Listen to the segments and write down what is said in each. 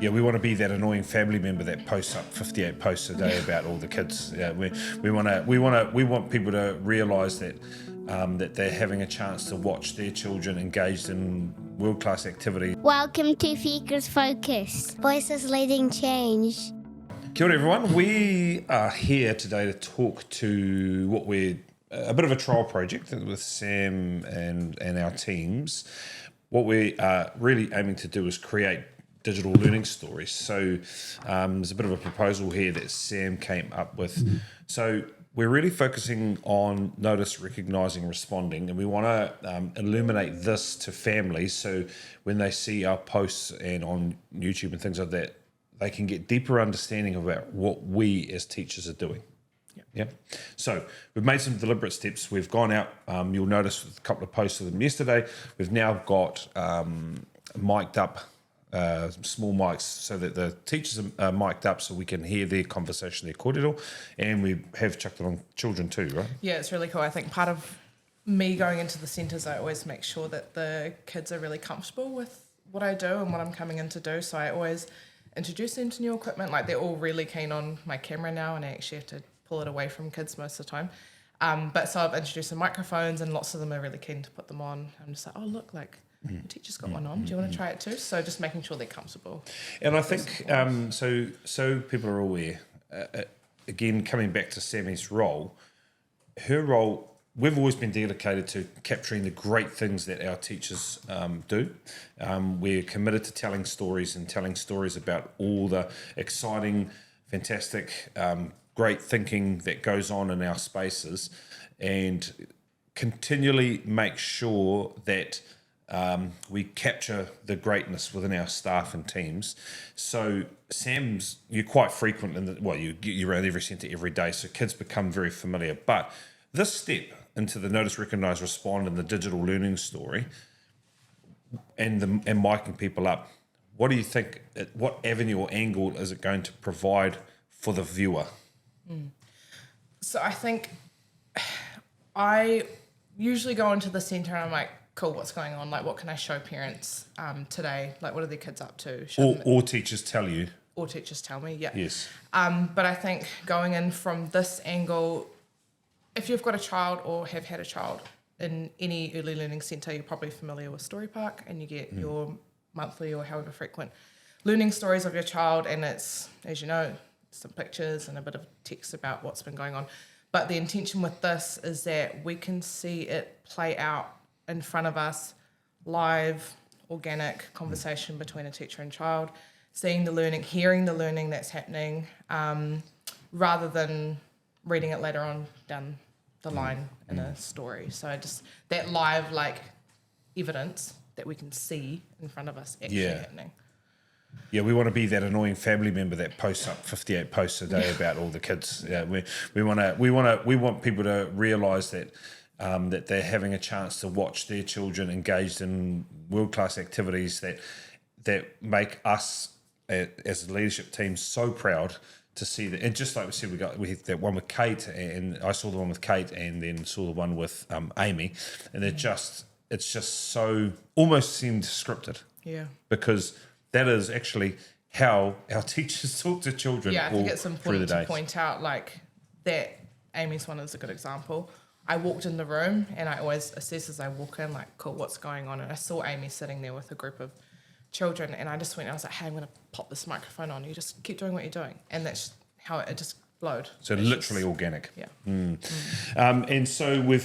Yeah, we want to be that annoying family member that posts up 58 posts a day about all the kids. Yeah, we want people to realise that that they're having a chance to watch their children engaged in world-class activities. Welcome to Fika's Focus. Voices leading change. Kia ora everyone, we are here today to talk to what we're a bit of a trial project with Sam and our teams. What we are really aiming to do is create digital learning stories. So there's a bit of a proposal here that Sam came up with. So we're really focusing on notice, recognising, responding, and we want to illuminate this to families so when they see our posts and on YouTube and things like that, they can get deeper understanding about what we as teachers are doing. Yeah. So we've made some deliberate steps. We've gone out. You'll notice with a couple of posts of them yesterday. We've now got mic'd up, small mics, so that the teachers are mic'd up, so we can hear their conversation, their kōrero, and we have chucked it on children too, right? Yeah, it's really cool. I think part of me going into the centres, I always make sure that the kids are really comfortable with what I do and what I'm coming in to do. So I always introduce them to new equipment. Like, they're all really keen on my camera now, and I actually have to pull it away from kids most of the time. But so I've introduced some microphones, and lots of them are really keen to put them on. I'm just like, oh, look, like, the teacher's got one on. Do you want to try it too? So just making sure they're comfortable. And I think, so people are aware, again, coming back to Sammy's role, her role, we've always been dedicated to capturing the great things that our teachers do. We're committed to telling stories about all the exciting, fantastic, great thinking that goes on in our spaces, and continually make sure that we capture the greatness within our staff and teams. So Sam's, you're quite frequent in you're around every centre every day, so kids become very familiar. But this step into the notice, recognise, respond, and the digital learning story, and miking people up, what do you think? What avenue or angle is it going to provide for the viewer? So I think I usually go into the centre and I'm like, cool, what's going on? Like, what can I show parents today? Like, what are their kids up to? Or teachers tell you. Or teachers tell me, yeah. Yes. But I think going in from this angle, if you've got a child or have had a child in any early learning centre, you're probably familiar with Story Park, and you get your monthly or however frequent learning stories of your child, and it's, as you know, some pictures and a bit of text about what's been going on. But the intention with this is that we can see it play out in front of us, live, organic conversation between a teacher and child, seeing the learning, hearing the learning that's happening, rather than reading it later on down the line in a story. So just that live, like, evidence that we can see in front of us actually happening. Yeah, we want to be that annoying family member that posts up 58 posts a day about all the kids. Yeah, we want people to realise that that they're having a chance to watch their children engaged in world-class activities that make us as a leadership team so proud to see that. And just like we said, we had that one with Kate, and I saw the one with Kate, and then saw the one with Amy, and it's just so almost seemed scripted. Yeah. Because that is actually how our teachers talk to children. Yeah, I think it's important to point out, like, that Amy's one is a good example. I walked in the room, and I always assess as I walk in, like, cool, what's going on? And I saw Amy sitting there with a group of children, and I just went, I was like, hey, I'm going to pop this microphone on. You just keep doing what you're doing. And that's how it just flowed. So it's literally organic. Yeah. And so we're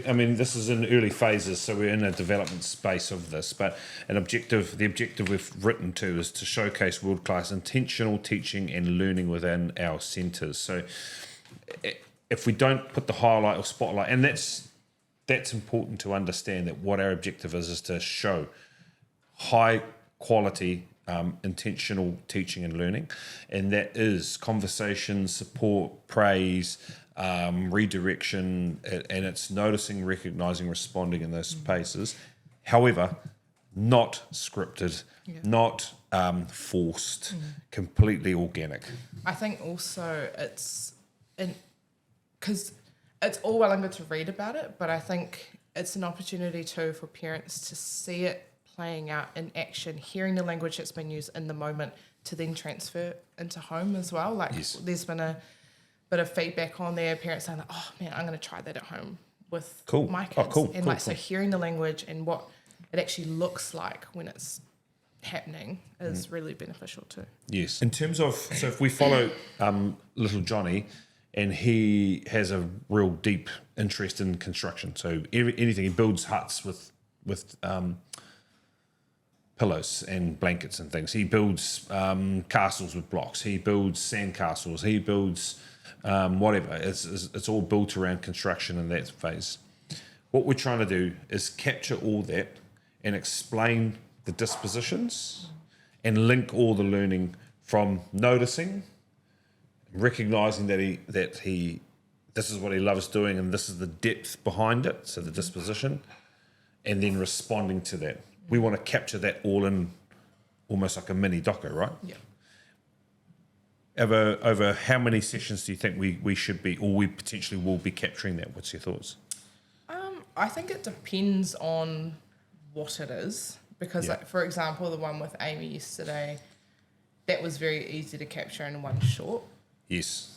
I mean, this is in early phases, so we're in a development space of this, but the objective we've written to is to showcase world-class intentional teaching and learning within our centres. So if we don't put the highlight or spotlight, and that's important to understand, that what our objective is to show high quality intentional teaching and learning, and that is conversation, support, praise, redirection, and it's noticing, recognizing, responding in those spaces. However, not scripted, not forced, completely organic. I think also because it's all well and good to read about it, but I think it's an opportunity too for parents to see it playing out in action, hearing the language that's been used in the moment to then transfer into home as well. Like there's been a bit of feedback on there, parents saying, like, oh man, I'm going to try that at home with my kids. So hearing the language and what it actually looks like when it's happening is really beneficial too. Yes. In terms of, so if we follow little Johnny, and he has a real deep interest in construction. So anything, he builds huts with pillows and blankets and things. He builds castles with blocks. He builds sand castles. He builds whatever. It's all built around construction in that phase. What we're trying to do is capture all that and explain the dispositions and link all the learning from noticing, recognizing that he this is what he loves doing and this is the depth behind it, so the disposition, and then responding to that. We want to capture that all in almost like a mini doco, right? Yeah. Over how many sessions do you think we should be, or we potentially will be capturing that? What's your thoughts? I think it depends on what it is, because like, for example, the one with Amy yesterday, that was very easy to capture in one short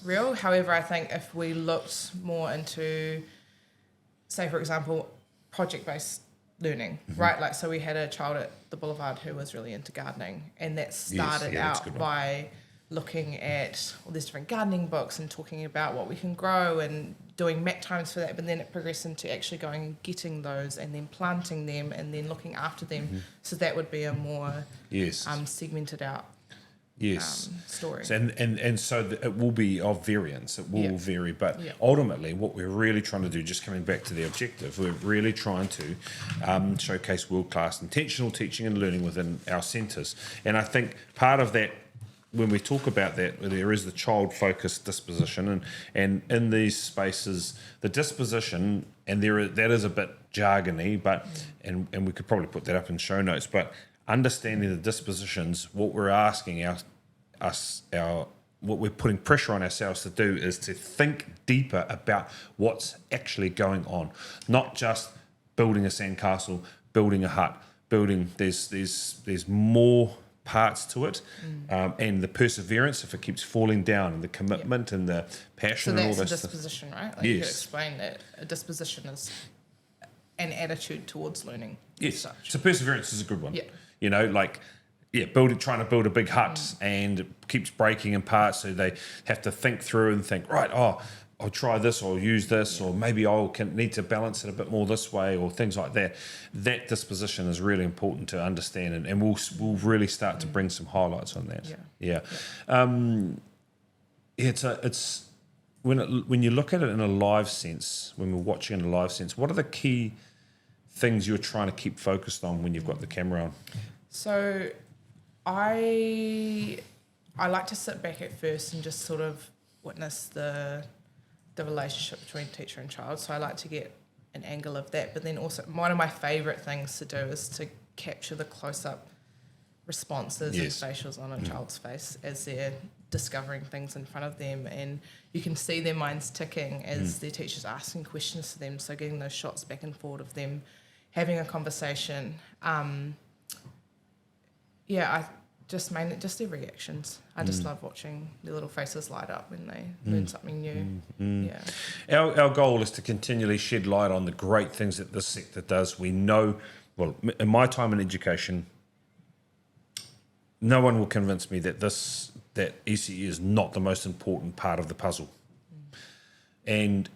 reel. However, I think if we looked more into, say, for example, project-based learning, right? Like, so we had a child at the Boulevard who was really into gardening, and that started out by looking at all these different gardening books and talking about what we can grow and doing mat times for that, but then it progressed into actually going and getting those and then planting them and then looking after them. So that would be a more segmented out story. So, and so it will be of variance. It will vary, but ultimately what we're really trying to do, just coming back to the objective, we're really trying to showcase world-class intentional teaching and learning within our centres. And I think part of that, when we talk about that, there is the child-focused disposition, and in these spaces, the disposition, and that is a bit jargony, but and we could probably put that up in show notes, but understanding the dispositions, what we're asking what we're putting pressure on ourselves to do is to think deeper about what's actually going on, not just building a sandcastle, building a hut, there's more parts to it, and the perseverance if it keeps falling down, and the commitment and the passion. So and all that's this a disposition, right? Like you could explain that a disposition is an attitude towards learning. Yes. So perseverance is a good one. Yeah. You know, like trying to build a big hut and it keeps breaking in parts, so they have to think through and think, right, I'll try this, or use this, or maybe need to balance it a bit more this way, or things like that. That disposition is really important to understand, and we'll really start to bring some highlights on that. It's when you look at it in a live sense, when we're watching in a live sense, what are the key things you're trying to keep focused on when you've got the camera on? So I like to sit back at first and just sort of witness the relationship between teacher and child. So I like to get an angle of that. But then also one of my favourite things to do is to capture the close-up responses and facials on a child's face as they're discovering things in front of them. And you can see their minds ticking as their teacher's asking questions to them. So getting those shots back and forward of them having a conversation. Just their reactions. I just love watching their little faces light up when they learn something new. Our goal is to continually shed light on the great things that this sector does. We know, well, in my time in education, no one will convince me that ECE is not the most important part of the puzzle. And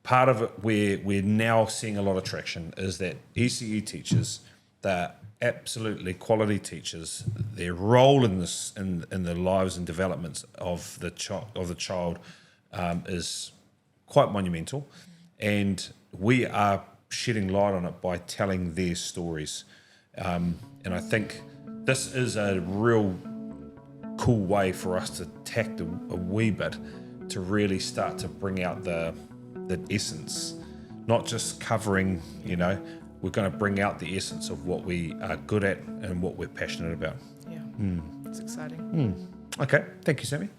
part of it where we're now seeing a lot of traction is that ECE teachers, they're absolutely quality teachers. Their role in this, in the lives and developments of the child, is quite monumental, and we are shedding light on it by telling their stories. And I think this is a real cool way for us to tact a wee bit to really start to bring out the essence, not just covering, we're going to bring out the essence of what we are good at and what we're passionate about. Yeah, it's exciting. Okay, thank you, Sammy.